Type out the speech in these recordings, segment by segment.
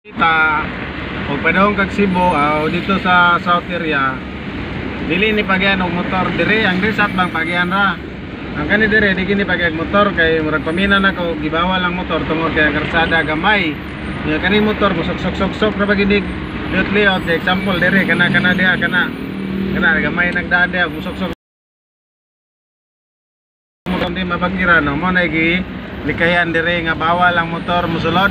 Kita o padong kag Cebu dito sa South area dili ni pagyan og motor dire ang resort bang pagyan ra ang kani dire di kini pagyan motor kay murag pamina na ko gibawal ang motor tungod kay karsada gamay nga kani motor musok-sok ra baginig layout example dire kana dia kana gamay nagdaan dia musok-sok mo di mabagira no mo na likayan dire nga bawal ang motor musulod.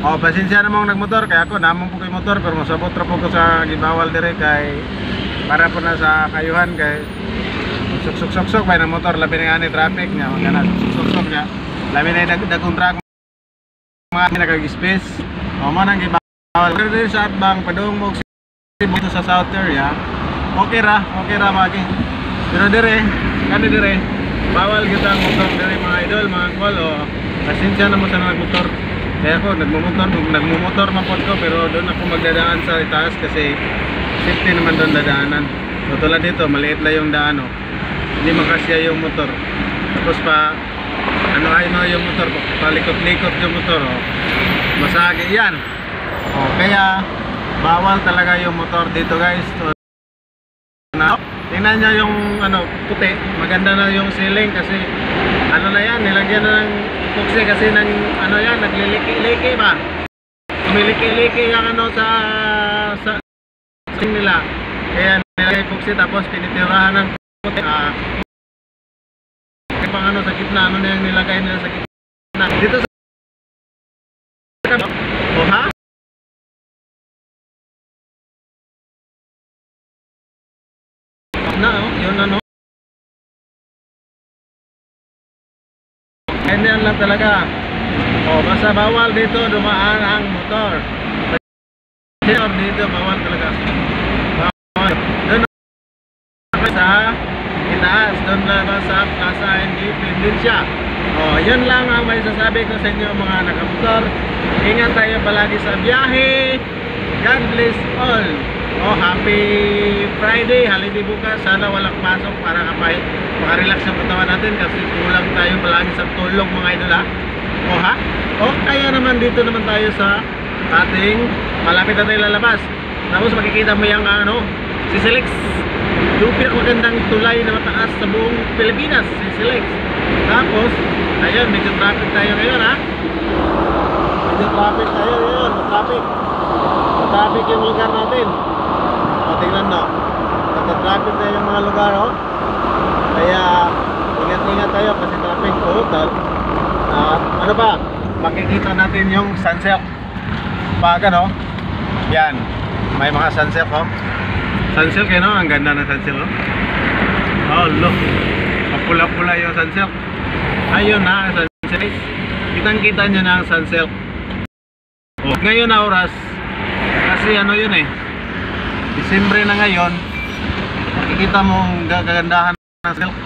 Oh, pasensya namang nagmotor kaya ako namang po kay motor pero masabot ra po ko sa gibawal dire kay para po na sa kayuhan kay sok bay na motor labi na ani traffic nya kana sok nya labi na dagong truck mga nagag-space o man ang gibawal dire sa atbang padung mo dito sa South area okay ra magi pero dire kani dire bawal kita ang motor dire mga idol mga kol o pasensya na mo sa nagmotor. Kaya ako nagmumotor man po ko pero doon ako magdadaan sa itaas kasi safety naman doon dadaanan. So tulad dito maliit lang yung daan hindi makasya yung motor. Tapos pa yung motor palikot-likot yung motor masagi yan. Kaya bawal talaga yung motor dito guys. So, tingnan nyo yung puti, maganda na yung ceiling kasi na yan, nilagyan na ng epoxy kasi ng yan, nagliliki-liki ba? Lumiliki-liki yung sa nila. Kaya nilagay epoxy tapos pinitirahan ng puti. Pang sa gitna, na yung nilagay nila sa gitna. Dito sa ha? Yun ganyan lang talaga. Basta bawal dito dumaan ang motor. Dito bawal talaga. Bawal. Doon sa itaas, doon na sa Plaza Independencia. Yun lang ang may sasabi ko sa inyo mga nakamotor. Ingat tayo palagi sa biyahe. God bless all. Happy Friday, holiday bukas. Sana walang pasok para makarelax ang katawan natin kasi kulang tayo palagi sa tulog mga idol ha. Kaya naman dito naman tayo sa ating malapit na tayo lalabas. Tapos makikita mo yung Sisilex, yung pinakamagandang tulay na mataas sa buong Pilipinas, Sisilex. Tapos ayun, medyo traffic tayo ngayon ha. Medyo traffic tayo ngayon, traffic yung lugar natin. Tingnan no, nata-traffic tayo yung mga lugar kaya ingat-ingat tayo kasi traffic total. Ano ba, makikita natin yung sunset pag yan, may mga sunset sunset kayo ang ganda ng sunset look, mapula-pula yung sunset. Ayun na sunset, kitang-kita nyo na ang sunset. Ngayon na oras kasi yun Disyembre na ngayon, makikita mo ang kagandahan ng silk.